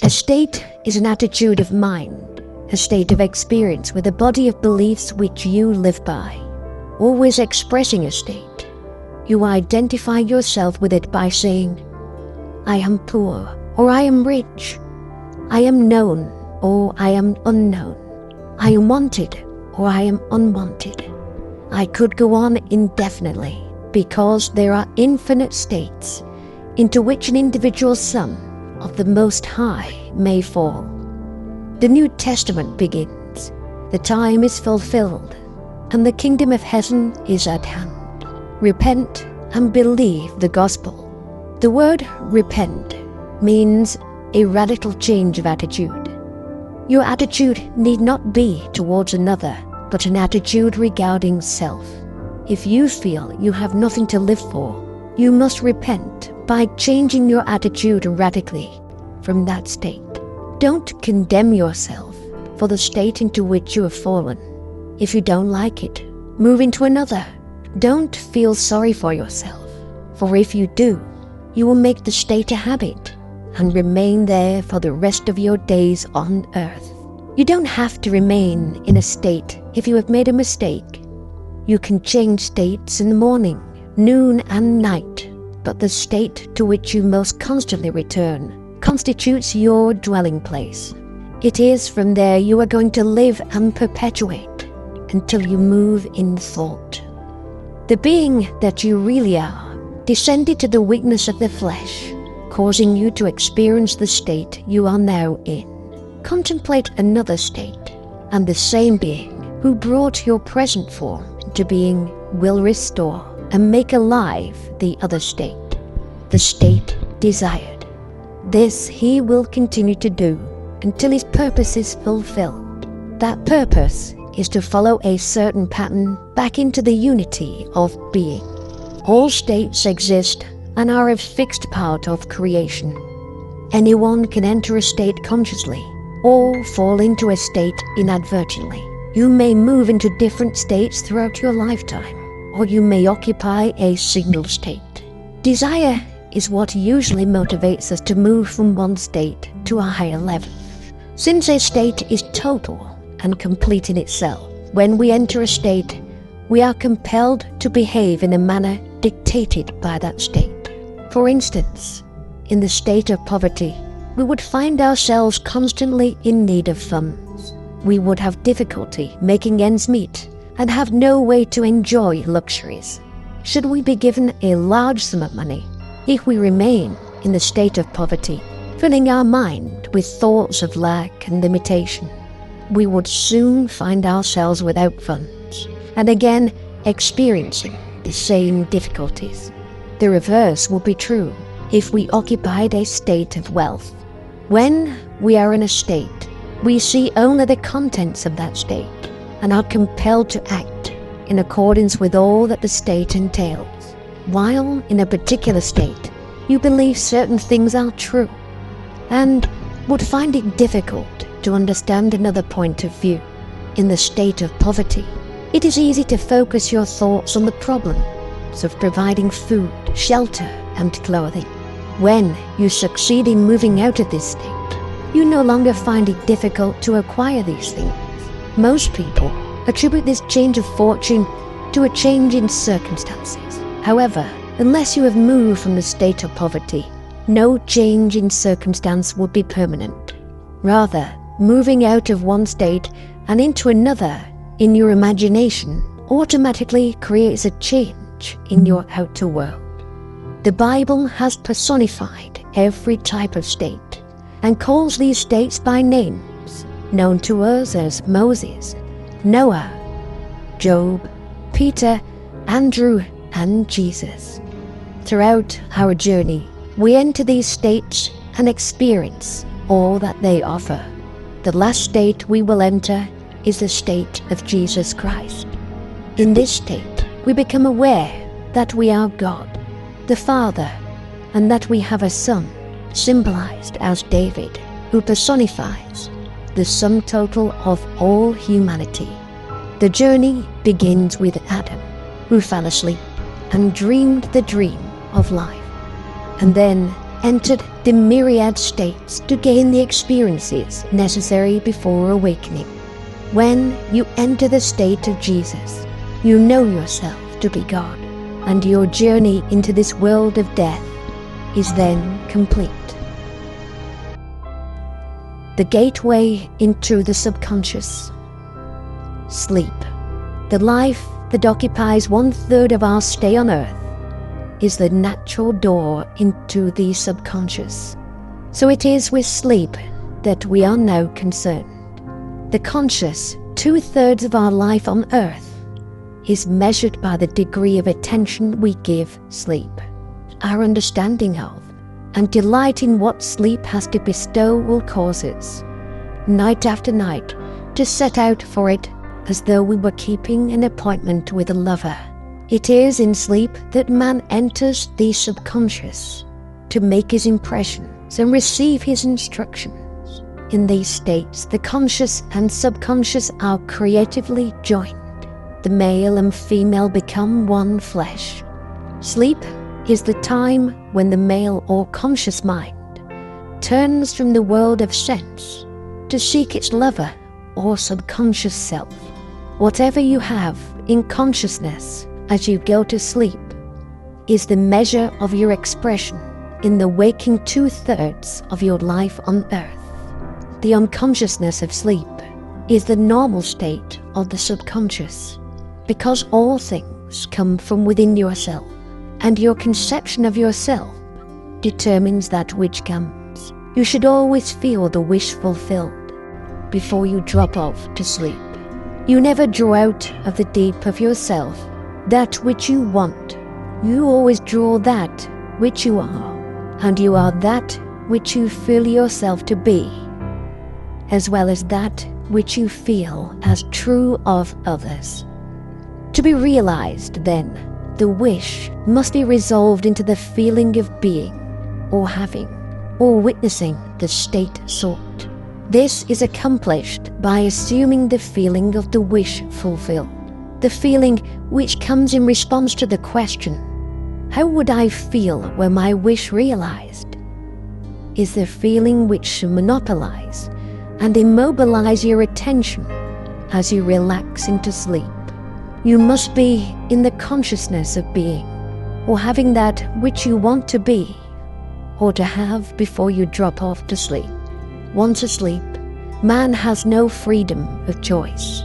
A state is an attitude of mind, a state of experience with a body of beliefs which you live by. Always expressing a state, you identify yourself with it by saying, I am poor, or I am rich. I am known, or I am unknown. I am wanted, or I am unwanted. I could go on indefinitely, because there are infinite states into which an individual son of the Most High may fall. The New Testament begins, the time is fulfilled, and the kingdom of heaven is at hand. Repent and believe the gospel. The word repent means a radical change of attitude. Your attitude need not be towards another, but an attitude regarding self. If you feel you have nothing to live for, you must repent by changing your attitude radically from that state. Don't condemn yourself for the state into which you have fallen. If you don't like it, move into another. Don't feel sorry for yourself, for if you do, you will make the state a habit and remain there for the rest of your days on earth. You don't have to remain in a state if you have made a mistake. You can change states in the morning, noon and night, but the state to which you most constantly return constitutes your dwelling place. It is from there you are going to live and perpetuate until you move in thought. The being that you really are descended to the weakness of the flesh, causing you to experience the state you are now in. Contemplate another state, and the same being who brought your present form into being will restore and make alive the other state, the state desired. This he will continue to do until his purpose is fulfilled. That purpose is to follow a certain pattern back into the unity of being. All states exist and are a fixed part of creation. Anyone can enter a state consciously or fall into a state inadvertently. You may move into different states throughout your lifetime, or you may occupy a single state. Desire is what usually motivates us to move from one state to a higher level. Since a state is total and complete in itself, when we enter a state, we are compelled to behave in a manner dictated by that state. For instance, in the state of poverty, we would find ourselves constantly in need of funds. We would have difficulty making ends meet and have no way to enjoy luxuries. Should we be given a large sum of money, if we remain in the state of poverty, filling our mind with thoughts of lack and limitation, we would soon find ourselves without funds, and again experiencing the same difficulties. The reverse would be true if we occupied a state of wealth. When we are in a state, we see only the contents of that state and are compelled to act in accordance with all that the state entails. While in a particular state, you believe certain things are true and would find it difficult to understand another point of view. In the state of poverty, it is easy to focus your thoughts on the problems of providing food, shelter, and clothing. When you succeed in moving out of this state, you no longer find it difficult to acquire these things. Most people attribute this change of fortune to a change in circumstances. However, unless you have moved from the state of poverty, no change in circumstance would be permanent. Rather, moving out of one state and into another in your imagination automatically creates a change in your outer world. The Bible has personified every type of state and calls these states by names known to us as Moses, Noah, Job, Peter, Andrew, and Jesus. Throughout our journey, we enter these states and experience all that they offer. The last state we will enter is the state of Jesus Christ. In this state, we become aware that we are God, the Father, and that we have a Son, symbolized as David, who personifies the sum total of all humanity. The journey begins with Adam, who fell asleep and dreamed the dream of life. And then entered the myriad states to gain the experiences necessary before awakening. When you enter the state of Jesus, you know yourself to be God, and your journey into this world of death is then complete. The gateway into the subconscious. Sleep, the life that occupies 1/3 of our stay on earth, is the natural door into the subconscious. So it is with sleep that we are now concerned. The conscious 2/3 of our life on earth is measured by the degree of attention we give sleep, our understanding of and delight in what sleep has to bestow will cause us, night after night, to set out for it as though we were keeping an appointment with a lover. It is in sleep that man enters the subconscious to make his impressions and receive his instructions. In these states, the conscious and subconscious are creatively joined. The male and female become one flesh. Sleep is the time when the male or conscious mind turns from the world of sense to seek its lover or subconscious self. Whatever you have in consciousness as you go to sleep is the measure of your expression in the waking 2/3 of your life on earth. The unconsciousness of sleep is the normal state of the subconscious, because all things come from within yourself, and your conception of yourself determines that which comes. You should always feel the wish fulfilled before you drop off to sleep. You never draw out of the deep of yourself that which you want. You always draw that which you are, and you are that which you feel yourself to be, as well as that which you feel as true of others. To be realized, then, the wish must be resolved into the feeling of being, or having, or witnessing the state sought. This is accomplished by assuming the feeling of the wish fulfilled, the feeling which comes in response to the question, how would I feel were my wish realized? Is the feeling which should monopolize and immobilize your attention as you relax into sleep. You must be in the consciousness of being, or having that which you want to be, or to have before you drop off to sleep. Once asleep, man has no freedom of choice.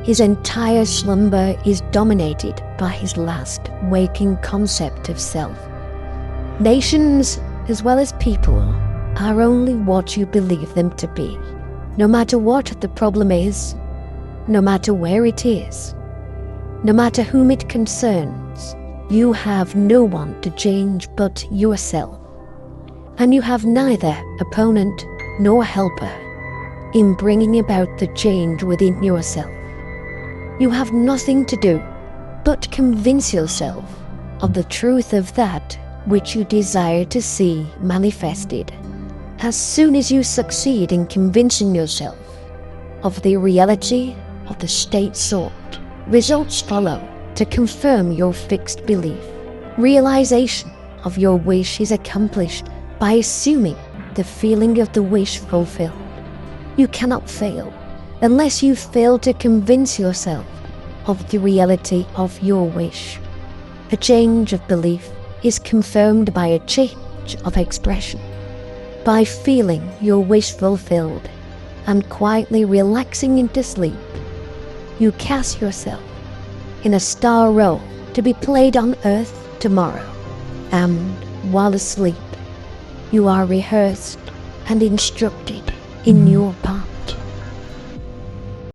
His entire slumber is dominated by his last waking concept of self. Nations, as well as people, are only what you believe them to be, no matter what the problem is, no matter where it is. No matter whom it concerns, you have no one to change but yourself, and you have neither opponent nor helper in bringing about the change within yourself. You have nothing to do but convince yourself of the truth of that which you desire to see manifested. As soon as you succeed in convincing yourself of the reality of the state sought, results follow to confirm your fixed belief. Realization of your wish is accomplished by assuming the feeling of the wish fulfilled. You cannot fail unless you fail to convince yourself of the reality of your wish. A change of belief is confirmed by a change of expression. By feeling your wish fulfilled and quietly relaxing into sleep, you cast yourself in a star role to be played on earth tomorrow, and while asleep, you are rehearsed and instructed in your part.